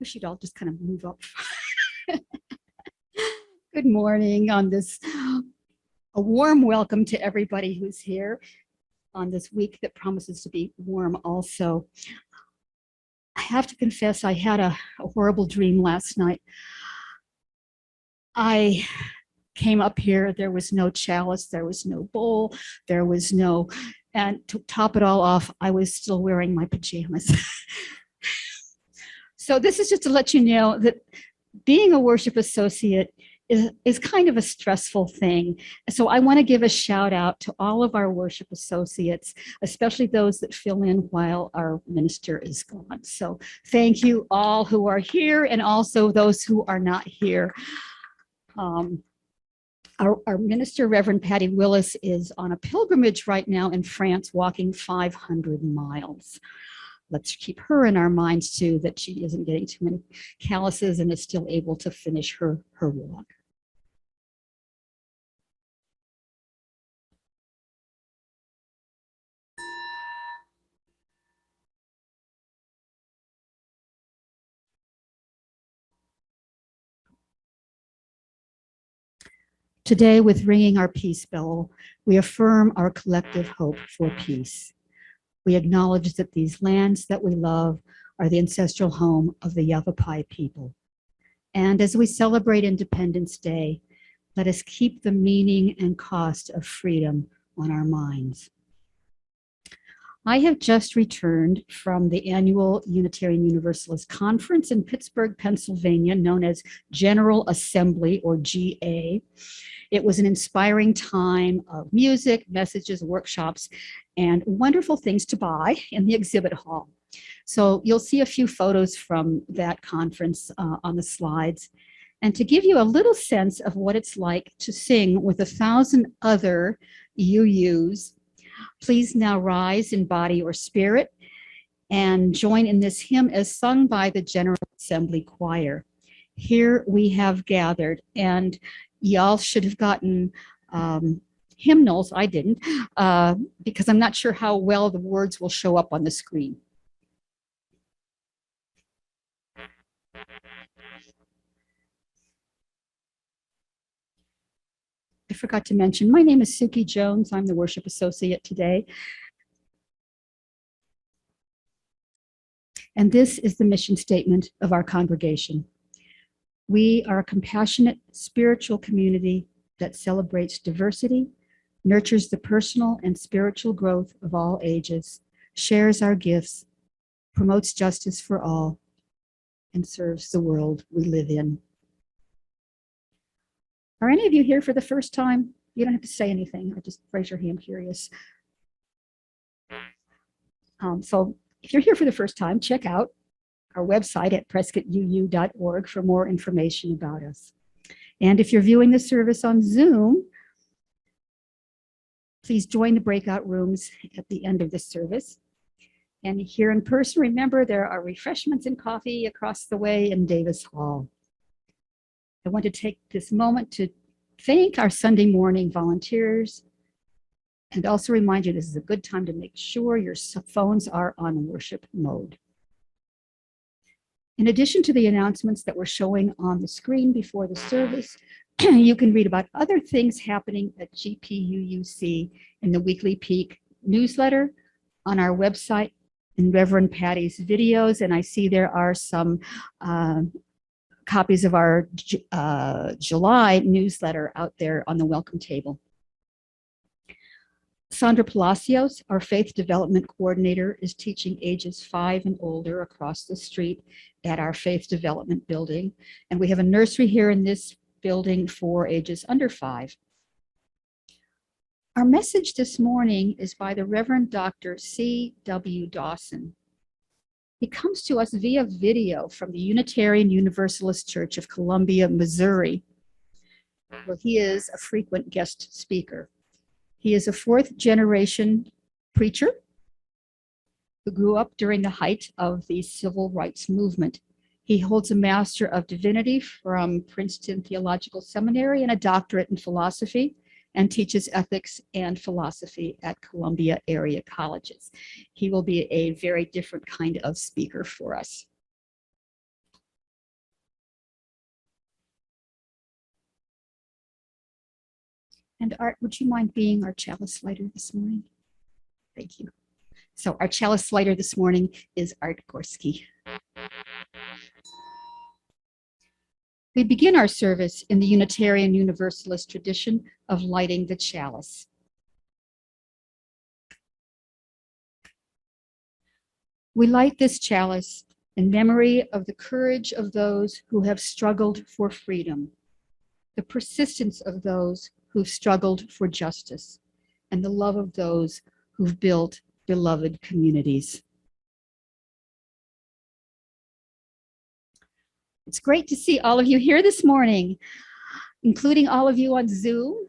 We should all just kind of move up. Good morning on this, a warm welcome to everybody who's here on this week that promises to be warm also. I have to confess, I had a horrible dream last night. I came up here, there was no chalice, there was no bowl, there was no, and to top it all off, I was still wearing my pajamas. So this is just to let you know that being a worship associate is kind of a stressful thing. So I want to give a shout out to all of our worship associates, especially those that fill in while our minister is gone. So thank you all who are here and also those who are not here. Our minister, Reverend Patty Willis, is on a pilgrimage right now in France, walking 500 miles. Let's keep her in our minds too, that she isn't getting too many calluses and is still able to finish her walk. Today, with ringing our peace bell, we affirm our collective hope for peace. We acknowledge that these lands that we love are the ancestral home of the Yavapai people. And as we celebrate Independence Day, let us keep the meaning and cost of freedom on our minds. I have just returned from the annual Unitarian Universalist Conference in Pittsburgh, Pennsylvania, known as General Assembly, or GA. It was an inspiring time of music, messages, workshops, and wonderful things to buy in the exhibit hall. So you'll see a few photos from that conference on the slides. And to give you a little sense of what it's like to sing with 1,000 other UUs, please now rise in body or spirit and join in this hymn as sung by the General Assembly Choir. Here we have gathered, and y'all should have gotten hymnals. I didn't, because I'm not sure how well the words will show up on the screen. I forgot to mention, my name is Suki Jones. I'm the worship associate today. And this is the mission statement of our congregation. We are a compassionate spiritual community that celebrates diversity, nurtures the personal and spiritual growth of all ages, shares our gifts, promotes justice for all, and serves the world we live in. Are any of you here for the first time? You don't have to say anything. I just raise your hand, curious. So if you're here for the first time, check out our website at prescottuu.org for more information about us. And if you're viewing the service on Zoom, please join the breakout rooms at the end of the service. And here in person, remember, there are refreshments and coffee across the way in Davis Hall. I want to take this moment to thank our Sunday morning volunteers and also remind you this is a good time to make sure your phones are on worship mode. In addition to the announcements that we're showing on the screen before the service, you can read about other things happening at GPUUC in the Weekly Peak newsletter, on our website, in Reverend Patty's videos, and I see there are some copies of our July newsletter out there on the welcome table. Sandra Palacios, our faith development coordinator, is teaching ages 5 and older across the street at our faith development building. And we have a nursery here in this building for ages under 5. Our message this morning is by the Reverend Dr. C.W. Dawson. He comes to us via video from the Unitarian Universalist Church of Columbia, Missouri, where he is a frequent guest speaker. He is a 4th-generation preacher who grew up during the height of the civil rights movement. He holds a Master of Divinity from Princeton Theological Seminary and a doctorate in philosophy, and teaches ethics and philosophy at Columbia area colleges. He will be a very different kind of speaker for us. And Art, would you mind being our chalice lighter this morning? Thank you. So our chalice lighter this morning is Art Gorski. We begin our service in the Unitarian Universalist tradition of lighting the chalice. We light this chalice in memory of the courage of those who have struggled for freedom, the persistence of those who've struggled for justice, and the love of those who've built beloved communities. It's great to see all of you here this morning, including all of you on Zoom.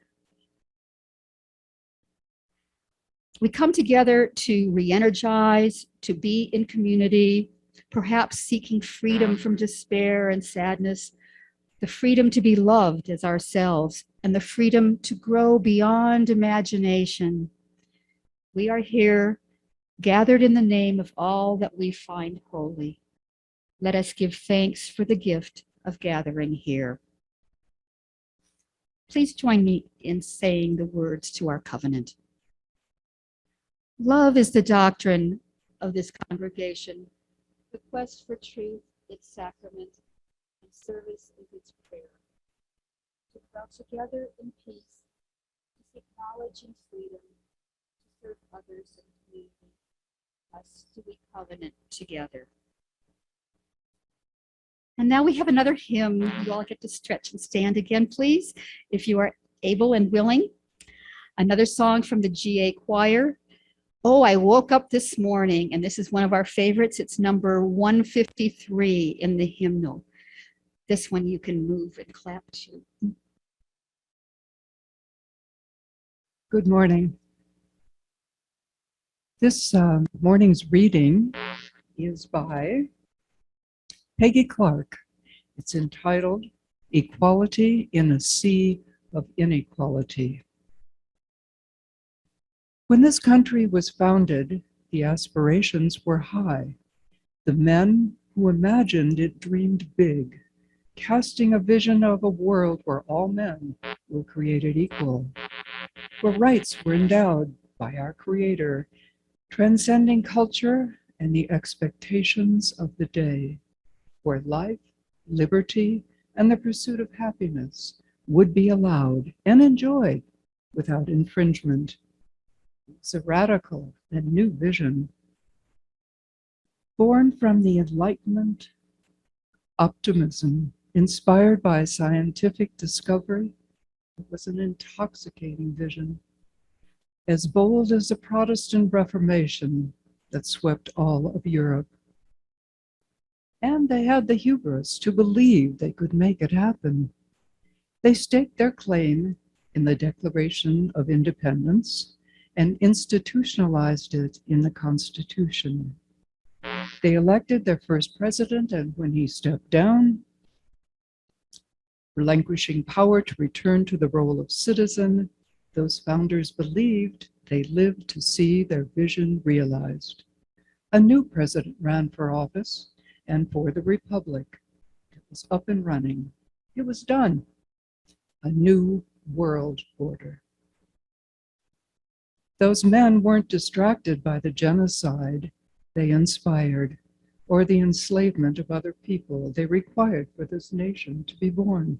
We come together to re-energize, to be in community, perhaps seeking freedom from despair and sadness, the freedom to be loved as ourselves, and the freedom to grow beyond imagination. We are here, gathered in the name of all that we find holy. Let us give thanks for the gift of gathering here. Please join me in saying the words to our covenant. Love is the doctrine of this congregation, the quest for truth, its sacrament, and service is its prayer. To dwell together in peace, to seek knowledge and freedom, to serve others in community, us do we covenant together. And now we have another hymn. You all get to stretch and stand again, please, if you are able and willing. Another song from the GA choir. Oh, I woke up this morning, and this is one of our favorites. It's number 153 in the hymnal. This one you can move and clap to. Good morning. This morning's reading is by Peggy Clark. It's entitled Equality in a Sea of Inequality. When this country was founded, the aspirations were high. The men who imagined it dreamed big, casting a vision of a world where all men were created equal, where rights were endowed by our Creator, transcending culture and the expectations of the day, where life, liberty, and the pursuit of happiness would be allowed and enjoyed without infringement. It's a radical and new vision. Born from the Enlightenment, optimism, inspired by scientific discovery, it was an intoxicating vision, as bold as the Protestant Reformation that swept all of Europe. And they had the hubris to believe they could make it happen. They staked their claim in the Declaration of Independence and institutionalized it in the Constitution. They elected their first president, and when he stepped down, relinquishing power to return to the role of citizen, those founders believed they lived to see their vision realized. A new president ran for office, and for the Republic, it was up and running. It was done. A new world order. Those men weren't distracted by the genocide they inspired or the enslavement of other people they required for this nation to be born.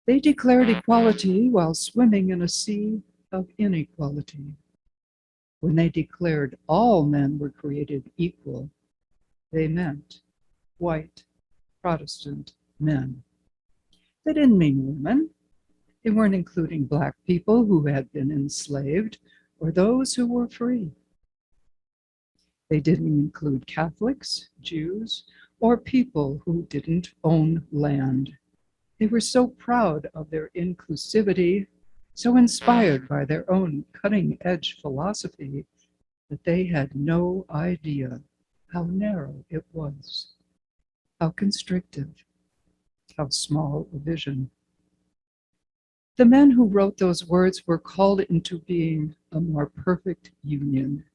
They declared equality while swimming in a sea of inequality. When they declared all men were created equal, they meant white Protestant men. They didn't mean women. They weren't including Black people who had been enslaved or those who were free. They didn't include Catholics, Jews, or people who didn't own land. They were so proud of their inclusivity, so inspired by their own cutting-edge philosophy, that they had no idea how narrow it was, how constrictive, how small a vision. The men who wrote those words were called into being a more perfect union.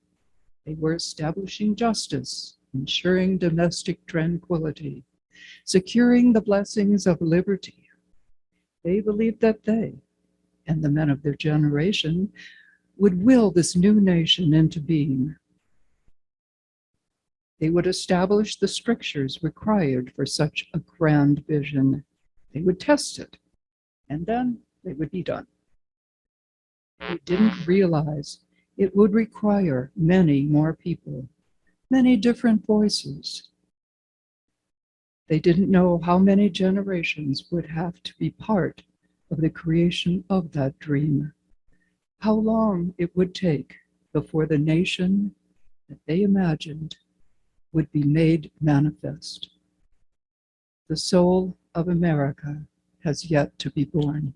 They were establishing justice, ensuring domestic tranquility, securing the blessings of liberty. They believed that they, and the men of their generation would will this new nation into being. They would establish the strictures required for such a grand vision. They would test it, and then they would be done. They didn't realize it would require many more people, many different voices. They didn't know how many generations would have to be part of the creation of that dream, how long it would take before the nation that they imagined would be made manifest. The soul of America has yet to be born.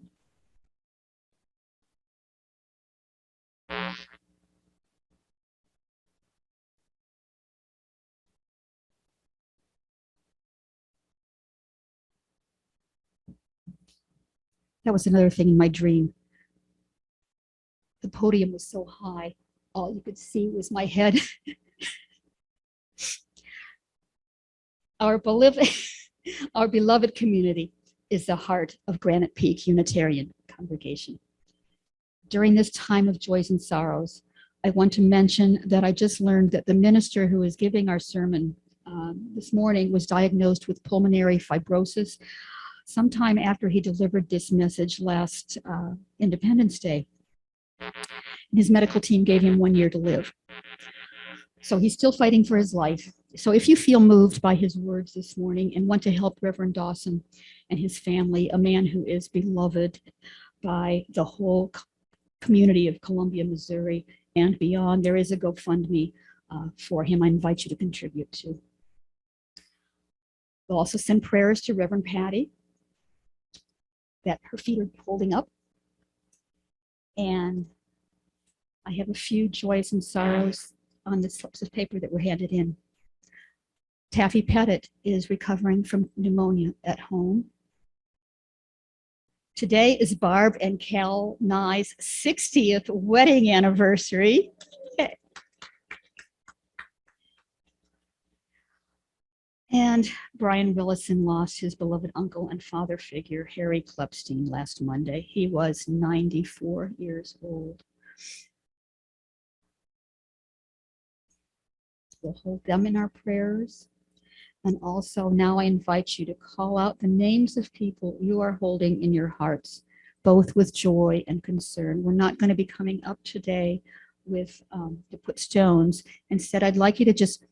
That was another thing in my dream. The podium was so high, all you could see was my head. Our beloved community is the heart of Granite Peak Unitarian congregation. During this time of joys and sorrows, I want to mention that I just learned that the minister who is giving our sermon this morning was diagnosed with pulmonary fibrosis sometime after he delivered this message last Independence Day. His medical team gave him 1 year to live. So he's still fighting for his life. So if you feel moved by his words this morning and want to help Reverend Dawson and his family, a man who is beloved by the whole community of Columbia, Missouri, and beyond, there is a GoFundMe for him. I invite you to contribute to. We'll also send prayers to Reverend Patty that her feet are holding up. And I have a few joys and sorrows on the slips of paper that were handed in. Taffy Pettit is recovering from pneumonia at home. Today is Barb and Cal Nye's 60th wedding anniversary. And Brian Willison lost his beloved uncle and father figure, Harry Klepstein, last Monday. He was 94 years old. We'll hold them in our prayers. And also now I invite you to call out the names of people you are holding in your hearts, both with joy and concern. We're not going to be coming up today with to put stones. Instead, I'd like you to just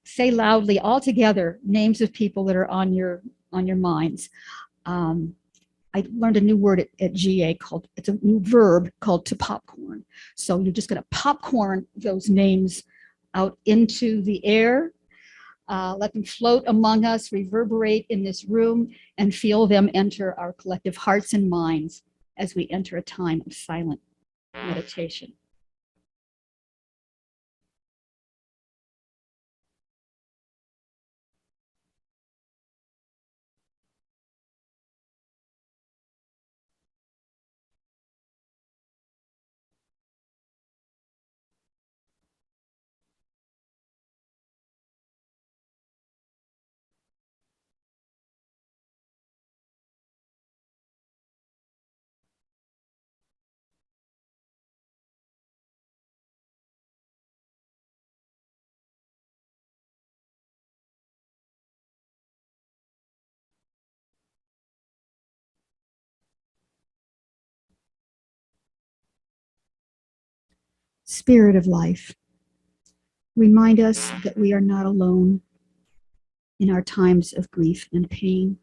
say loudly all together names of people that are on your minds. I learned a new word at GA called, it's a new verb called to popcorn. So you're just going to popcorn those names out into the air, let them float among us, reverberate in this room, and feel them enter our collective hearts and minds as we enter a time of silent meditation. Spirit of life, remind us that we are not alone in our times of grief and pain.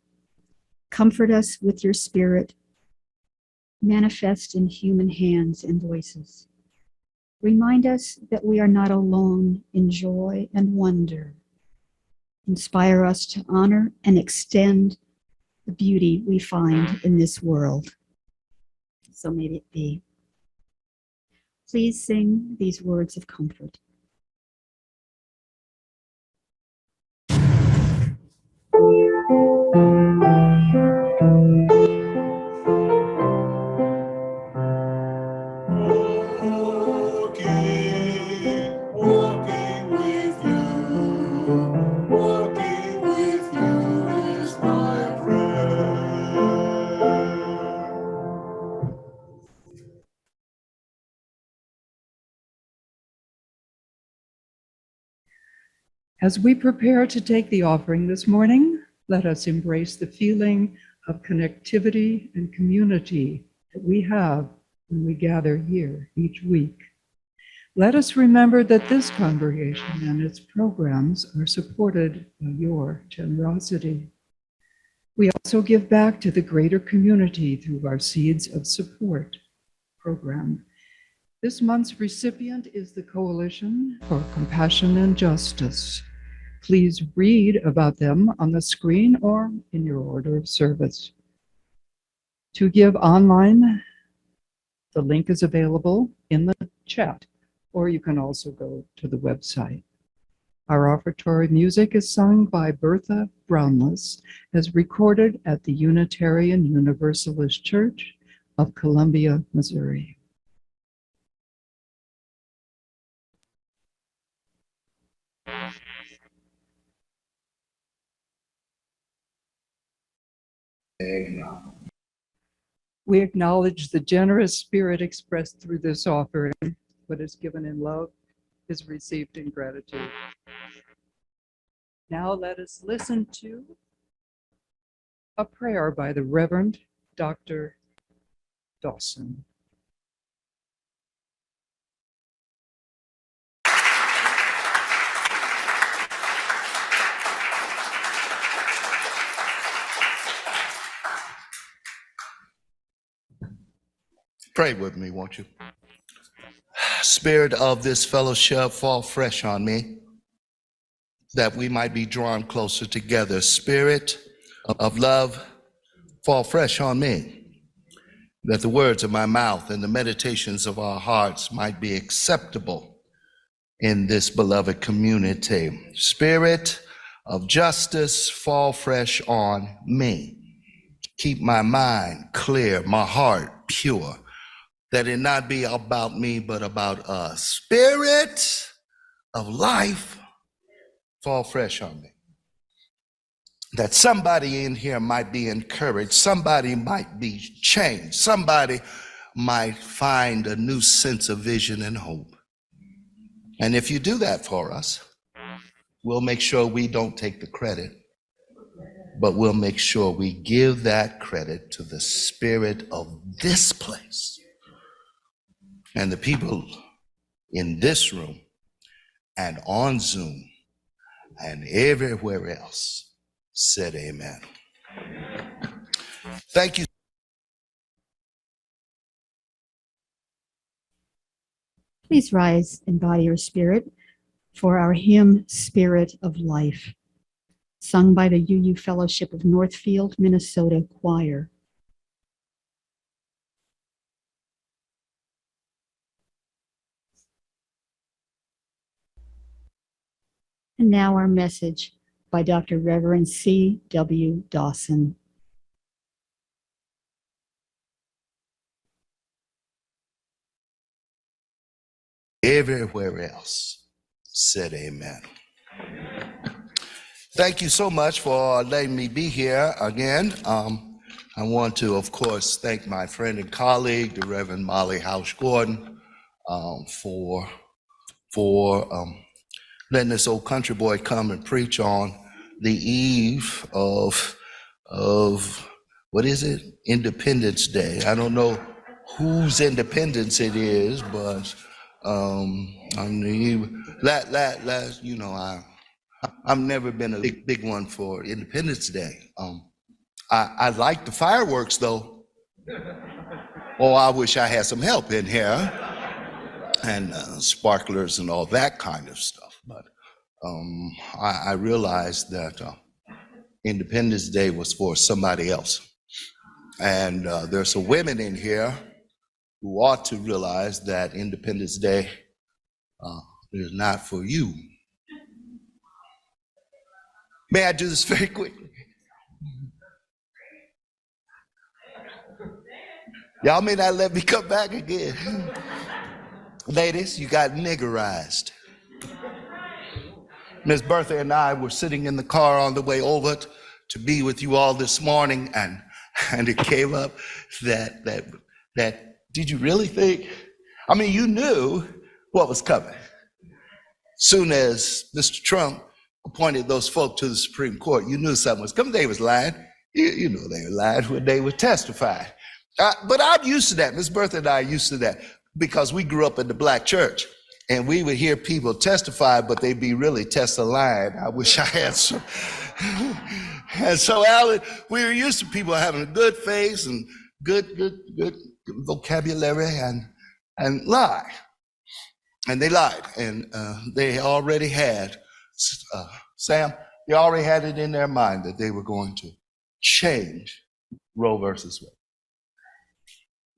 Comfort us with your spirit, manifest in human hands and voices. Remind us that we are not alone in joy and wonder. Inspire us to honor and extend the beauty we find in this world. So may it be. Please sing these words of comfort. As we prepare to take the offering this morning, let us embrace the feeling of connectivity and community that we have when we gather here each week. Let us remember that this congregation and its programs are supported by your generosity. We also give back to the greater community through our Seeds of Support program. This month's recipient is the Coalition for Compassion and Justice. Please read about them on the screen or in your order of service. To give online, the link is available in the chat, or you can also go to the website. Our offertory music is sung by Bertha Brownless, as recorded at the Unitarian Universalist Church of Columbia, Missouri. We acknowledge the generous spirit expressed through this offering. What is given in love is received in gratitude. Now let us listen to a prayer by the Reverend Dr. Dawson. Pray with me, won't you? Spirit of this fellowship, fall fresh on me, that we might be drawn closer together. Spirit of love, fall fresh on me, that the words of my mouth and the meditations of our hearts might be acceptable in this beloved community. Spirit of justice, fall fresh on me. Keep my mind clear, my heart pure, that it not be about me, but about us. Spirit of life, fall fresh on me. That somebody in here might be encouraged, somebody might be changed, somebody might find a new sense of vision and hope. And if you do that for us, we'll make sure we don't take the credit, but we'll make sure we give that credit to the spirit of this place. And the people in this room and on Zoom and everywhere else said amen. Thank you. Please rise in body or spirit for our hymn, Spirit of Life, sung by the UU Fellowship of Northfield, Minnesota Choir. And now our message by Dr. Reverend C.W. Dawson. Everywhere else said amen. Thank you so much for letting me be here again. I want to, of course, thank my friend and colleague, the Reverend Molly House Gordon, for letting this old country boy come and preach on the eve of what is it? Independence Day. I don't know whose independence it is, but on the eve, I've never been a big one for Independence Day. I like the fireworks though. Oh, I wish I had some help in here and sparklers and all that kind of stuff. But I realized that Independence Day was for somebody else. And there's some women in here who ought to realize that Independence Day is not for you. May I do this very quickly? Y'all may not let me come back again. Ladies, you got niggerized. Miss Bertha and I were sitting in the car on the way over to be with you all this morning, and it came up that did you really think? I mean, you knew what was coming. Soon as Mr. Trump appointed those folk to the Supreme Court, you knew something was coming. They was lying. You know they were lying when they were testifying. But I'm used to that. Miss Bertha and I are used to that because we grew up in the black church. And we would hear people testify, but they'd be really lying. I wish I had some. And so, Alan, we were used to people having a good face and good vocabulary and lie. And they lied. And they already had, Sam, they already had it in their mind that they were going to change Roe versus Wade.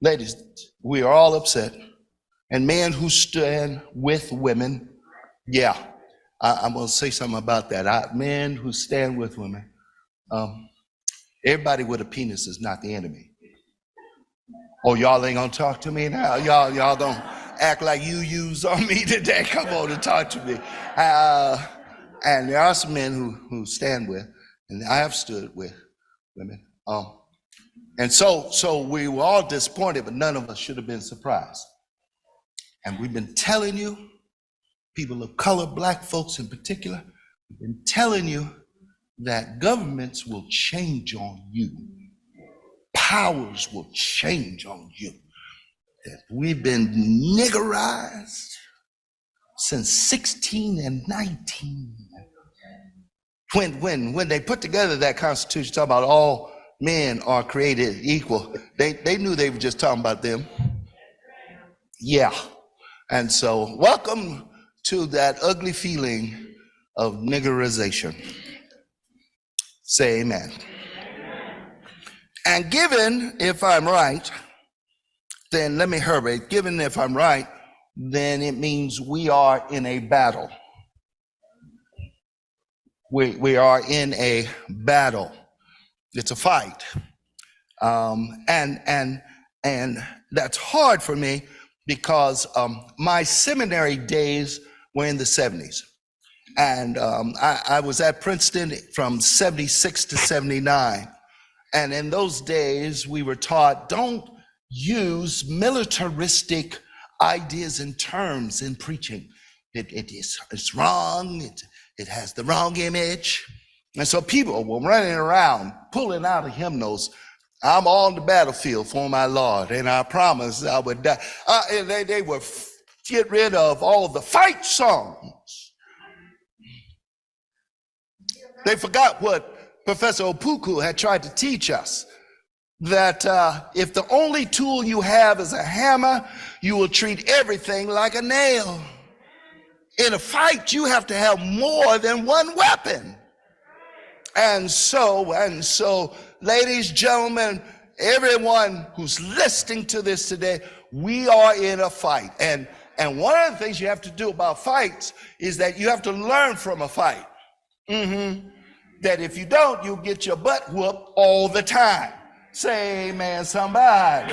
Ladies, we are all upset. And men who stand with women, yeah, I'm going to say something about that. Men who stand with women, everybody with a penis is not the enemy. Oh, y'all ain't going to talk to me now? Y'all don't act like you use on me today. Come on and talk to me. And there are some men who stand with, and I have stood with women. And so we were all disappointed, but none of us should have been surprised. And we've been telling you, people of color, black folks in particular, we've been telling you that governments will change on you. Powers will change on you. That we've been niggerized since 16 and 19. When they put together that Constitution, talking about all men are created equal, they knew they were just talking about them. Yeah. And so, welcome to that ugly feeling of niggerization. Say amen. And given, if I'm right, then let me hurry. Given if I'm right, then it means we are in a battle. We are in a battle. It's a fight. And that's hard for me because my seminary days were in the 70s. And I was at Princeton from 76 to 79. And in those days, we were taught, don't use militaristic ideas and terms in preaching. It's wrong, it has the wrong image. And so people were running around, pulling out of hymnals, I'm on the battlefield for my Lord, and I promised I would die. And they would get rid of all the fight songs. They forgot what Professor Opoku had tried to teach us, that if the only tool you have is a hammer, you will treat everything like a nail. In a fight, you have to have more than one weapon. And so, ladies, gentlemen, everyone who's listening to this today, we are in a fight. And one of the things you have to do about fights is that you have to learn from a fight. That if you don't, you'll get your butt whooped all the time. Say amen, somebody.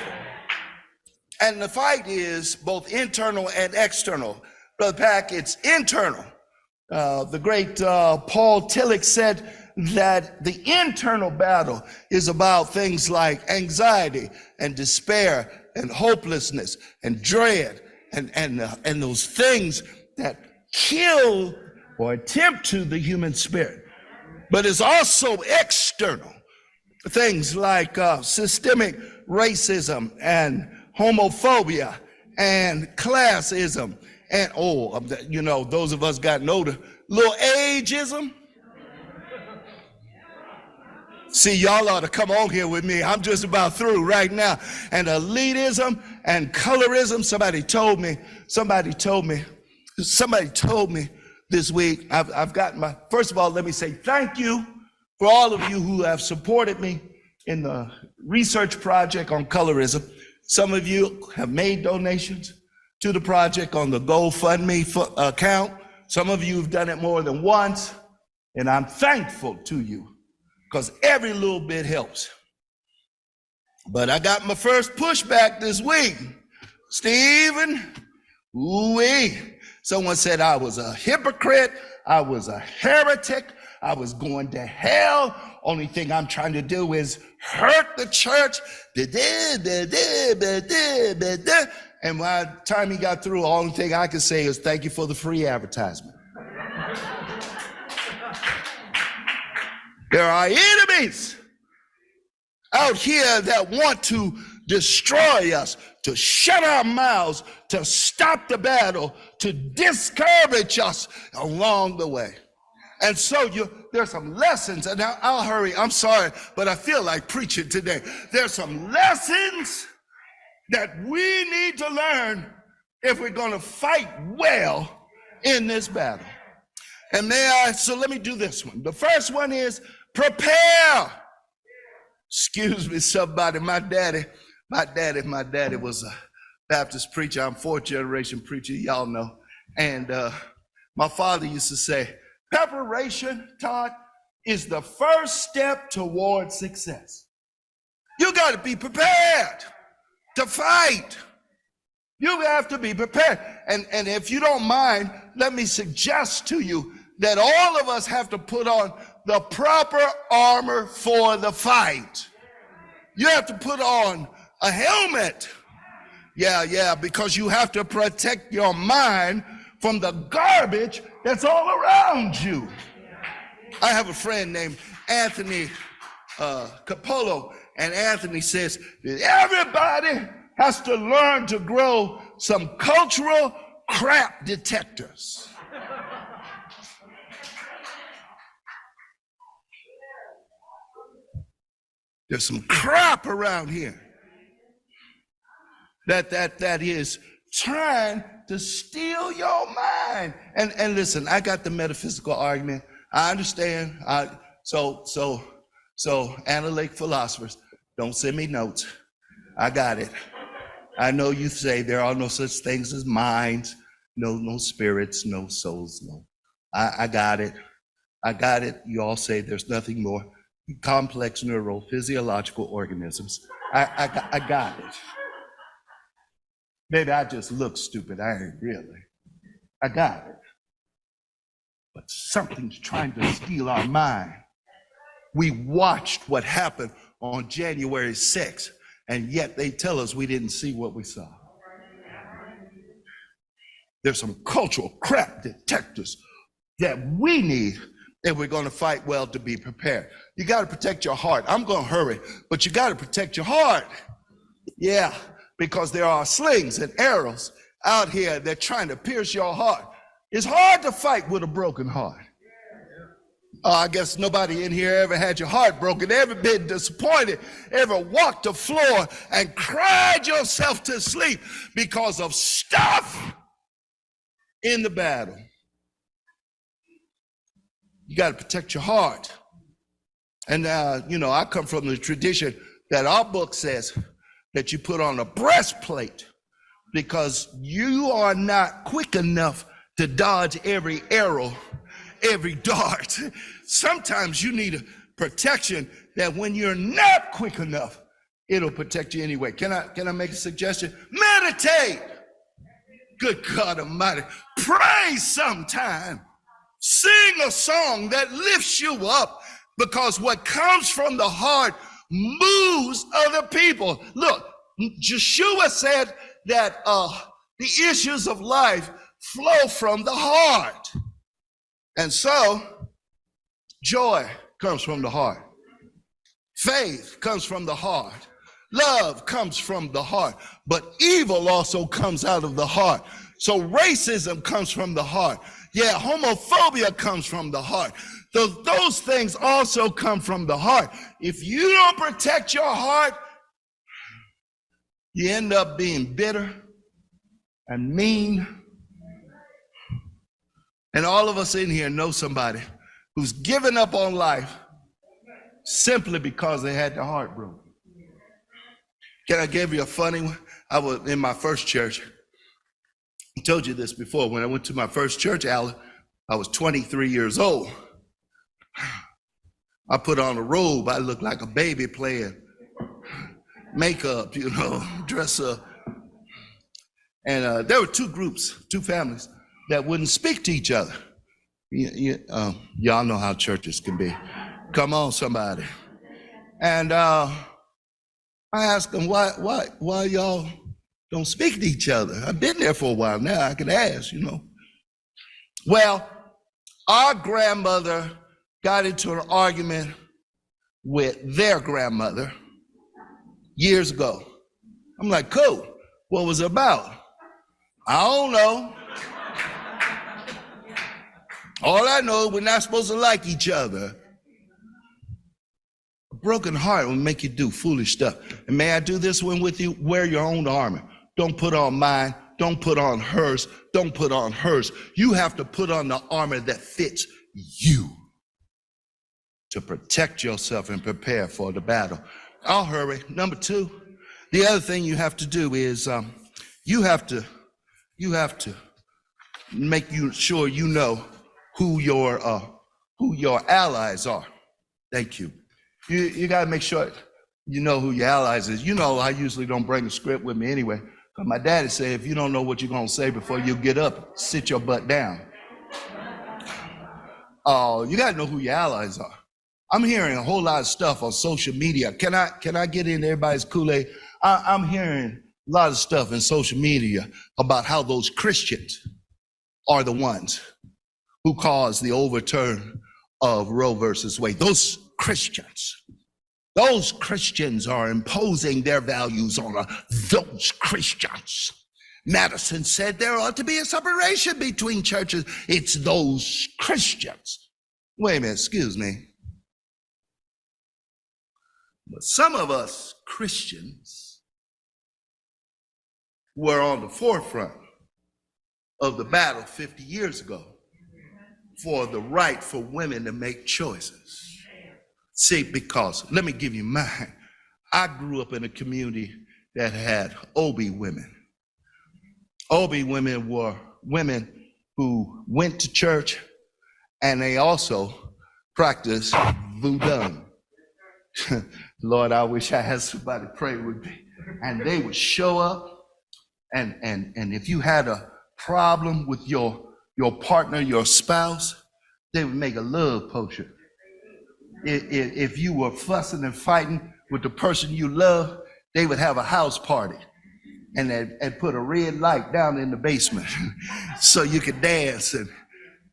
And the fight is both internal and external. Brother Pack, it's internal. The great Paul Tillich said that the internal battle is about things like anxiety and despair and hopelessness and dread and those things that kill or attempt to the human spirit. But it's also external. Things like systemic racism and homophobia and classism and, those of us gotten older, little ageism. See, y'all ought to come on here with me. I'm just about through right now. And elitism and colorism. Somebody told me this week, I've gotten first of all, let me say thank you for all of you who have supported me in the research project on colorism. Some of you have made donations to the project on the GoFundMe account. Some of you have done it more than once, and I'm thankful to you because every little bit helps. But I got my first pushback this week. Stephen, ooh-wee. Someone said I was a hypocrite, I was a heretic, I was going to hell. Only thing I'm trying to do is hurt the church. And by the time he got through, the only thing I could say is thank you for the free advertisement. There are enemies out here that want to destroy us, to shut our mouths, to stop the battle, to discourage us along the way. And so there's some lessons, and I'll hurry. I'm sorry, but I feel like preaching today. There's some lessons that we need to learn if we're going to fight well in this battle. And so let me do this one. The first one is prepare. Excuse me, somebody. My daddy was a Baptist preacher. I'm fourth generation preacher, y'all know. And my father used to say, preparation, Todd, is the first step toward success. You got to be prepared to fight. You have to be prepared. And if you don't mind, let me suggest to you that all of us have to put on the proper armor for the fight. You have to put on a helmet. Yeah, because you have to protect your mind from the garbage that's all around you. I have a friend named Anthony Capolo, and Anthony says that everybody has to learn to grow some cultural crap detectors. There's some crap around here that is trying to steal your mind. And listen, I got the metaphysical argument. I understand. So analytic philosophers, don't send me notes. I got it. I know you say there are no such things as minds, no spirits, no souls, no. I got it. I got it. You all say there's nothing more. Complex neurophysiological organisms. I got it. Maybe I just look stupid. I ain't really. I got it. But something's trying to steal our mind. We watched what happened on January 6th, and yet they tell us we didn't see what we saw. There's some cultural crap detectors that we need if we're going to fight well to be prepared. You got to protect your heart. I'm going to hurry, but you got to protect your heart. Yeah, because there are slings and arrows out here that are trying to pierce your heart. It's hard to fight with a broken heart. I guess nobody in here ever had your heart broken, ever been disappointed, ever walked the floor and cried yourself to sleep because of stuff in the battle. You got to protect your heart. And I come from the tradition that our book says that you put on a breastplate because you are not quick enough to dodge every arrow, every dart. Sometimes you need a protection that when you're not quick enough, it'll protect you anyway. Can I make a suggestion? Meditate. Good God Almighty. Pray sometime. Sing a song that lifts you up, because what comes from the heart moves other people. Look, Yeshua said that the issues of life flow from the heart. And so, joy comes from the heart. Faith comes from the heart. Love comes from the heart. But evil also comes out of the heart. So racism comes from the heart. Yeah, homophobia comes from the heart. Those things also come from the heart. If you don't protect your heart, you end up being bitter and mean. And all of us in here know somebody who's given up on life simply because they had their heart broken. Can I give you a funny one? I was in my first church. I told you this before. When I went to my first church, Alan, I was 23 years old. I put on a robe. I looked like a baby playing makeup, dress up. And there were two groups, two families that wouldn't speak to each other. Y'all know how churches can be. Come on, somebody. And I asked them, why y'all don't speak to each other? I've been there for a while now. I could ask, Well, our grandmother got into an argument with their grandmother years ago. I'm like, cool, what was it about? I don't know. All I know is we're not supposed to like each other. A broken heart will make you do foolish stuff. And may I do this one with you? Wear your own armor. Don't put on mine. Don't put on hers. Don't put on hers. You have to put on the armor that fits you to protect yourself and prepare for the battle. I'll hurry. Number two, the other thing you have to do is you have to make sure you know who your allies are. Thank you. You got to make sure you know who your allies is. You know, I usually don't bring a script with me anyway. But my daddy said, if you don't know what you're going to say before you get up, sit your butt down. Oh, you got to know who your allies are. I'm hearing a whole lot of stuff on social media. Can I get in everybody's Kool-Aid? I'm hearing a lot of stuff in social media about how those Christians are the ones who caused the overturn of Roe versus Wade. Those Christians are imposing their values on those Christians. Madison said there ought to be a separation between churches. It's those Christians. Wait a minute, excuse me. But some of us Christians were on the forefront of the battle 50 years ago for the right for women to make choices. See, because, let me give you mine. I grew up in a community that had OB women. OB women were women who went to church and they also practiced voodoo. Lord, I wish I had somebody pray with me. And they would show up and if you had a problem with your partner, your spouse, they would make a love potion. If you were fussing and fighting with the person you love, they would have a house party and put a red light down in the basement so you could dance and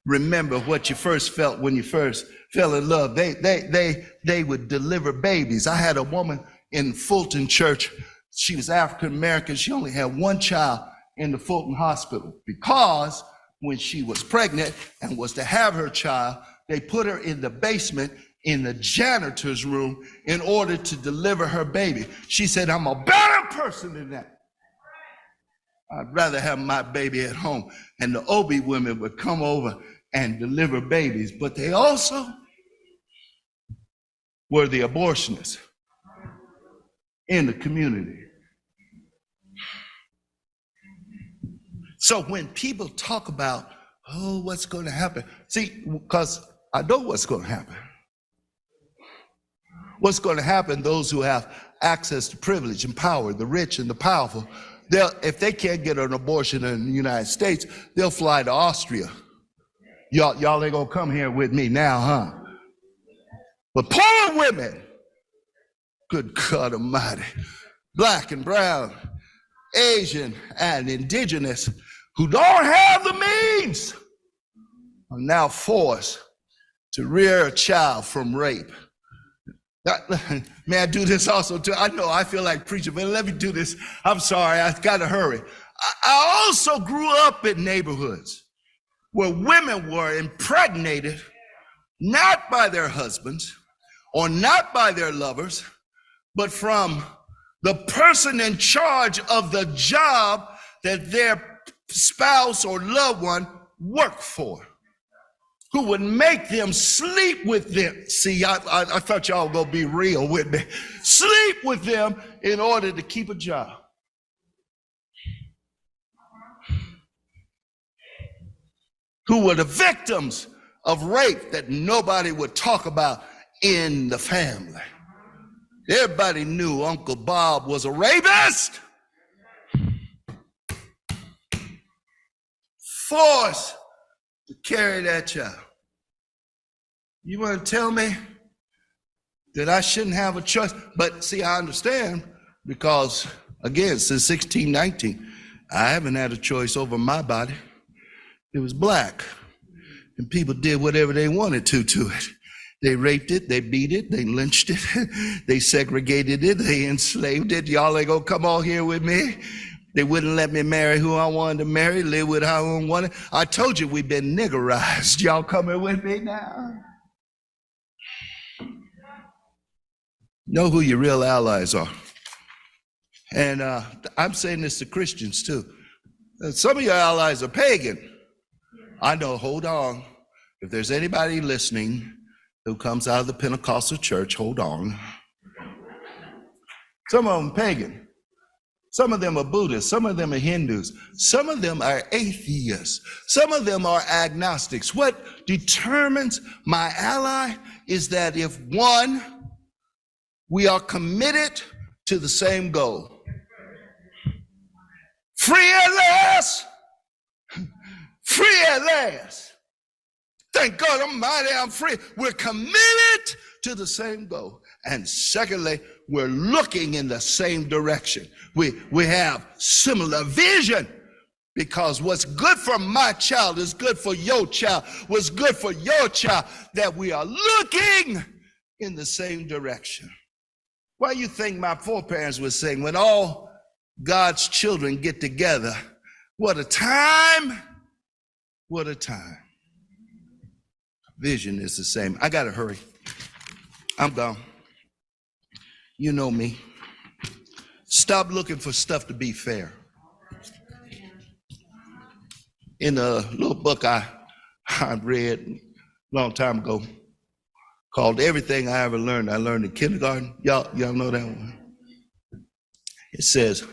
remember what you first felt when you first fell in love. They would deliver babies. I had a woman in Fulton Church. She was African American. She only had one child in the Fulton Hospital because when she was pregnant and was to have her child, they put her in the basement in the janitor's room in order to deliver her baby. She said, I'm a better person than that. I'd rather have my baby at home. And the OB women would come over and deliver babies, but they also were the abortionists in the community. So when people talk about, oh, what's going to happen? See, because I know what's going to happen. What's going to happen, those who have access to privilege and power, the rich and the powerful, if they can't get an abortion in the United States, they'll fly to Austria. Y'all ain't gonna come here with me now, huh? But poor women, good God Almighty, black and brown, Asian and indigenous, who don't have the means, are now forced to rear a child from rape. May I do this also too? I know I feel like preaching, but let me do this. I'm sorry, I gotta hurry. I also grew up in neighborhoods where women were impregnated not by their husbands or not by their lovers, but from the person in charge of the job that their spouse or loved one worked for, who would make them sleep with them. See, I thought y'all were gonna be real with me. Sleep with them in order to keep a job. Who were the victims of rape that nobody would talk about in the family. Everybody knew Uncle Bob was a rapist. Forced to carry that child. You want to tell me that I shouldn't have a choice? But see, I understand because, again, since 1619, I haven't had a choice over my body. It was black, and people did whatever they wanted to it. They raped it, they beat it, they lynched it, they segregated it, they enslaved it. Y'all ain't gonna come on here with me. They wouldn't let me marry who I wanted to marry, live with how I wanted. I told you we've been niggerized. Y'all coming with me now? Know who your real allies are. And I'm saying this to Christians too. Some of your allies are pagan. I know, hold on. If there's anybody listening who comes out of the Pentecostal church, hold on. Some of them pagan. Some of them are Buddhists. Some of them are Hindus. Some of them are atheists. Some of them are agnostics. What determines my ally is that if one, we are committed to the same goal. Free at last. Free at last. Thank God Almighty, I'm free. We're committed to the same goal. And secondly, we're looking in the same direction. We have similar vision, because what's good for my child is good for your child. What's good for your child, that we are looking in the same direction. Why you think my foreparents would sing, when all God's children get together, what a time, what a time. Vision is the same. I gotta hurry. I'm gone. You know me. Stop looking for stuff to be fair. In a little book I read a long time ago called Everything I Ever Learned, I Learned in Kindergarten. Y'all know that one? It says,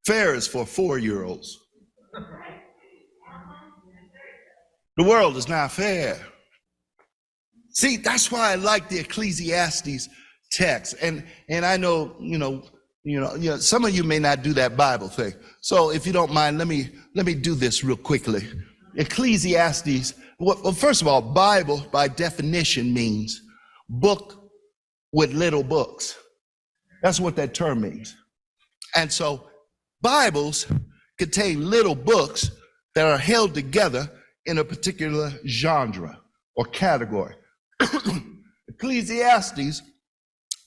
fair is for 4-year-olds. The world is not fair. See, that's why I like the Ecclesiastes text. And I know, you know, some of you may not do that Bible thing. So if you don't mind, let me do this real quickly. Ecclesiastes, well, first of all, Bible by definition means book with little books. That's what that term means. And so Bibles contain little books that are held together in a particular genre or category. Ecclesiastes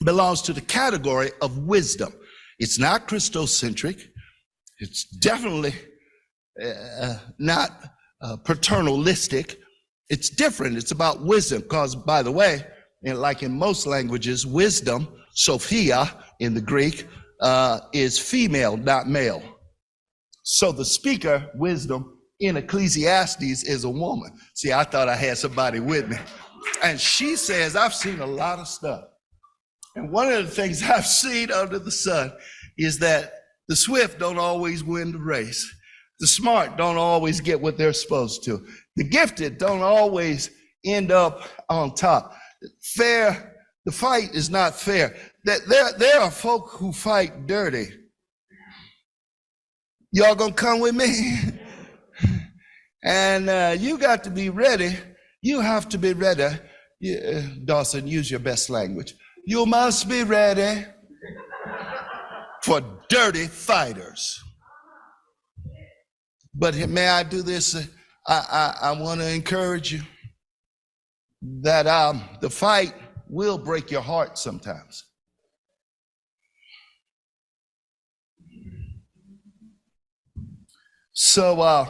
belongs to the category of wisdom. It's not Christocentric. It's definitely not paternalistic. It's different. It's about wisdom, because, by the way, like in most languages, wisdom, Sophia in the Greek, is female, not male. So the speaker, wisdom, in Ecclesiastes is a woman. See, I thought I had somebody with me. And she says, I've seen a lot of stuff. And one of the things I've seen under the sun is that the swift don't always win the race. The smart don't always get what they're supposed to. The gifted don't always end up on top. Fair, the fight is not fair. There are folk who fight dirty. Y'all gonna come with me? And you got to be ready. You have to be ready. Dawson, use your best language. You must be ready for dirty fighters. But may I do this? I want to encourage you that the fight will break your heart sometimes. So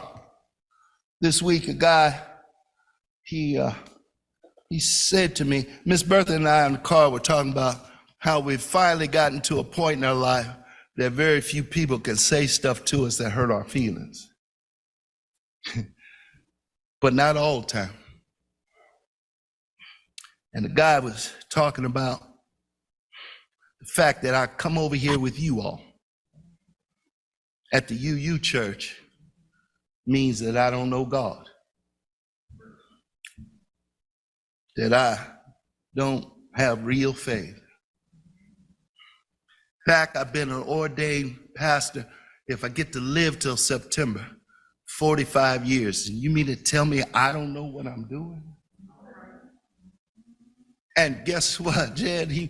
this week, a guy, he said to me, Miss Bertha and I in the car were talking about how we've finally gotten to a point in our life that very few people can say stuff to us that hurt our feelings. But not all the time. And the guy was talking about the fact that I come over here with you all at the UU church means that I don't know God. That I don't have real faith. In fact, I've been an ordained pastor, if I get to live till September, 45 years. And you mean to tell me I don't know what I'm doing? And guess what, Jed? He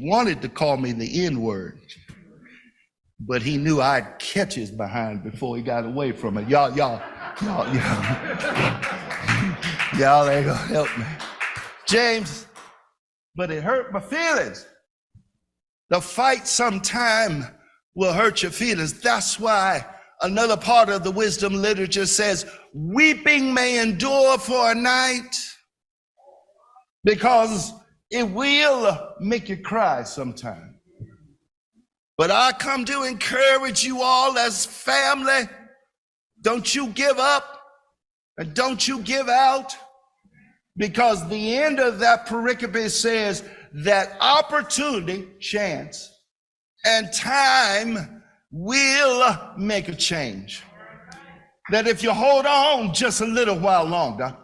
wanted to call me the N-word, but he knew I'd catch his behind before he got away from it. Y'all ain't gonna help me. James, but it hurt my feelings. The fight sometime will hurt your feelings. That's why another part of the wisdom literature says, weeping may endure for a night, because it will make you cry sometime. But I come to encourage you all as family. Don't you give up and don't you give out, because the end of that pericope says that opportunity, chance, and time will make a change. That if you hold on just a little while longer,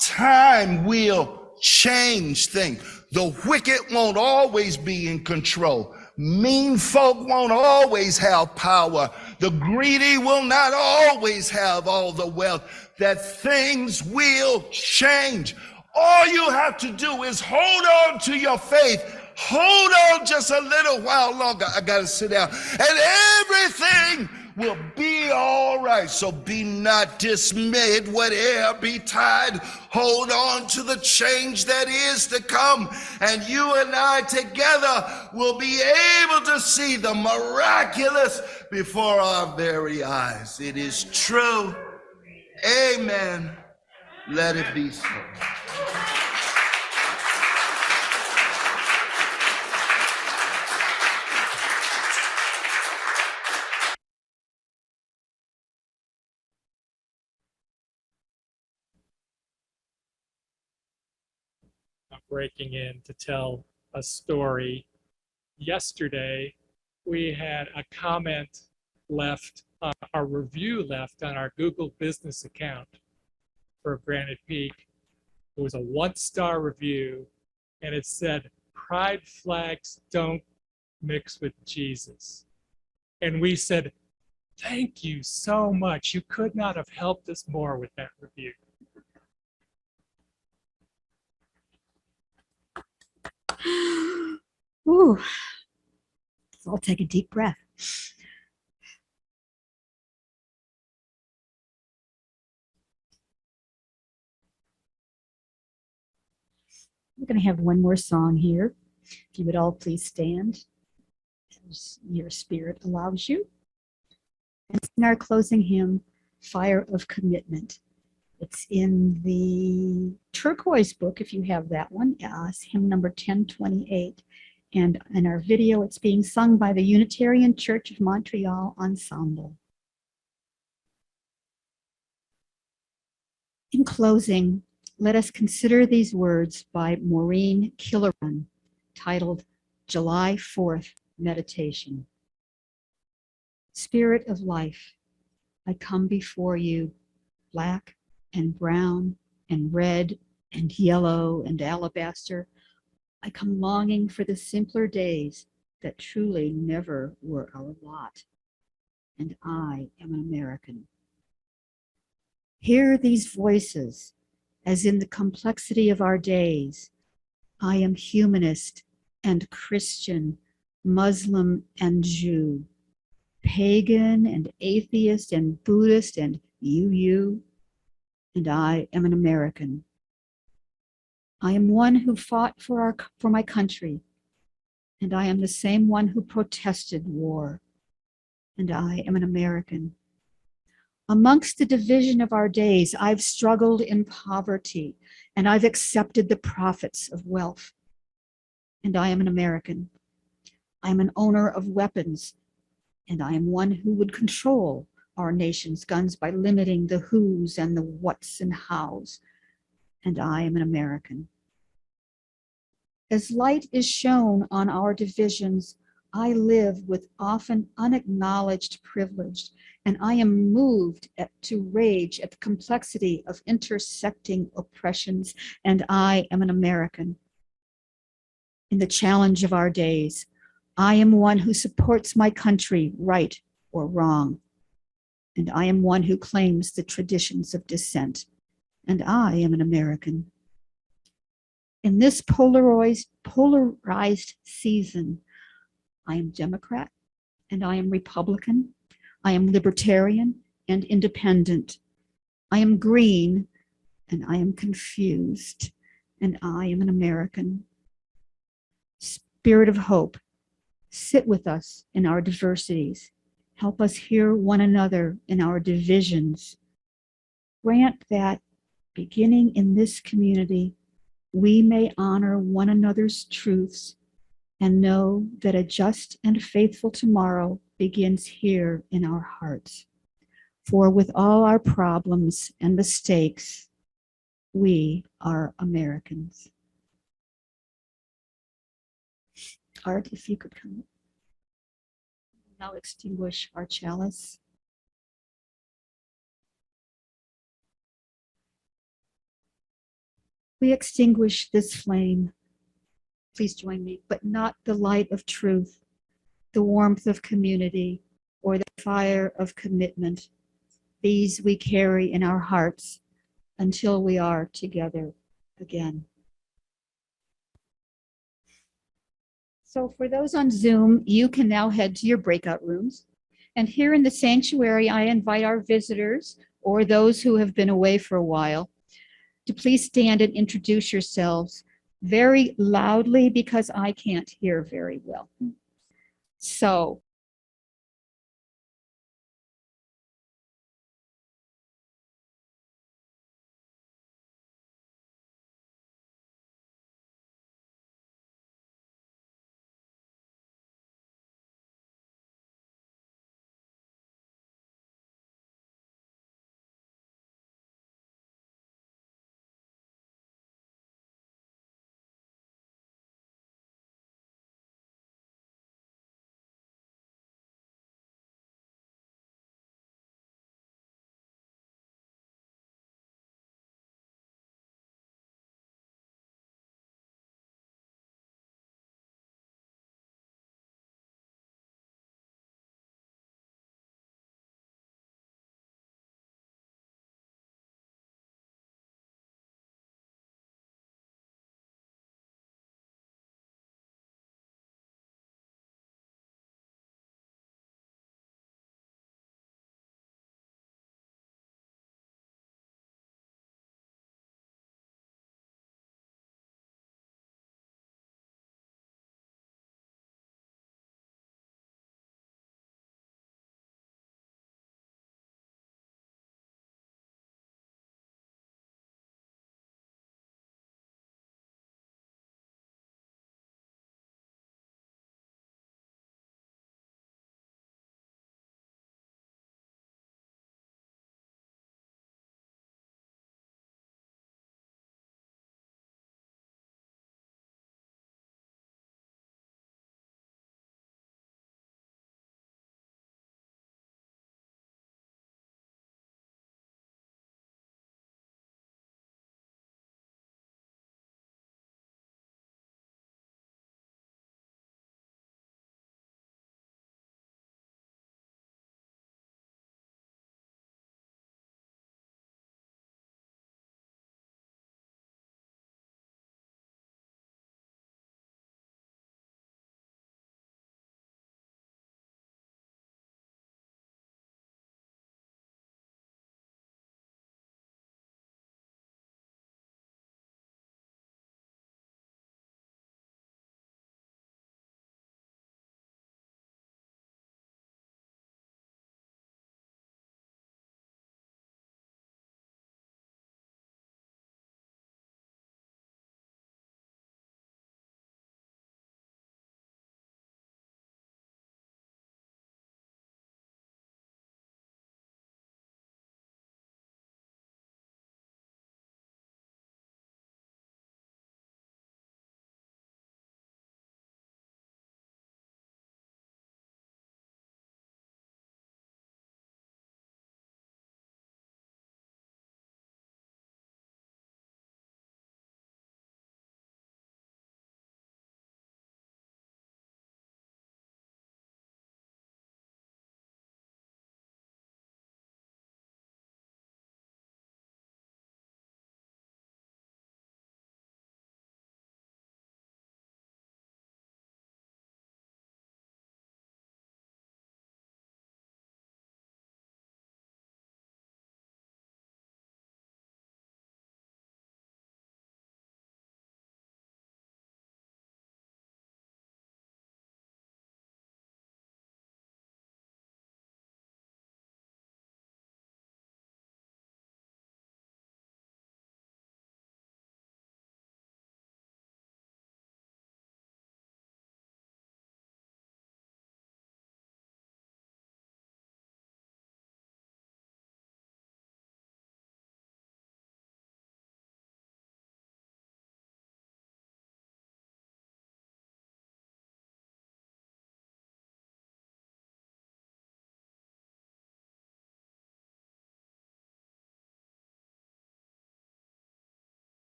time will change things. The wicked won't always be in control. Mean folk won't always have power. The greedy will not always have all the wealth. That things will change. All you have to do is hold on to your faith. Hold on just a little while longer. I got to sit down. And everything will be all right. So be not dismayed, whatever betide. Hold on to the change that is to come. And you and I together will be able to see the miraculous before our very eyes. It is true. Amen. Let it be so. Breaking in to tell a story. Yesterday, we had a comment left, a review left on our Google business account for Granite Peak. It was a 1-star review, and it said, "Pride flags don't mix with Jesus." And we said, "Thank you so much. You could not have helped us more with that review." Ooh, so I'll take a deep breath. We're going to have one more song here. If you would all please stand, as your spirit allows you. And sing our closing hymn, Fire of Commitment. It's in the turquoise book, if you have that one, hymn number 1028. And in our video, it's being sung by the Unitarian Church of Montreal Ensemble. In closing, let us consider these words by Maureen Killerman, titled July 4th Meditation. Spirit of life, I come before you, black and brown and red and yellow and alabaster. I come longing for the simpler days that truly never were our lot. And I am an American. Hear these voices as in the complexity of our days. I am humanist and Christian, Muslim and Jew, pagan and atheist and Buddhist and you, and I am an American. I am one who fought for my country, and I am the same one who protested war, and I am an American. Amongst the division of our days, I've struggled in poverty, and I've accepted the profits of wealth, and I am an American. I am an owner of weapons, and I am one who would control our nation's guns by limiting the who's and the what's and how's, and I am an American. As light is shown on our divisions, I live with often unacknowledged privilege, and I am moved to rage at the complexity of intersecting oppressions, and I am an American. In the challenge of our days, I am one who supports my country, right or wrong, and I am one who claims the traditions of dissent, and I am an American. In this polarized season, I am Democrat and I am Republican. I am libertarian and independent. I am green and I am confused, and I am an American. Spirit of hope, sit with us in our diversities. Help us hear one another in our divisions. Grant that, beginning in this community, we may honor one another's truths and know that a just and faithful tomorrow begins here in our hearts. For with all our problems and mistakes, we are Americans. Art, if you could come. Now extinguish our chalice. We extinguish this flame. Please join me, but not the light of truth, the warmth of community, or the fire of commitment. These we carry in our hearts until we are together again. So for those on Zoom, you can now head to your breakout rooms. And here in the sanctuary, I invite our visitors or those who have been away for a while to please stand and introduce yourselves very loudly because I can't hear very well. So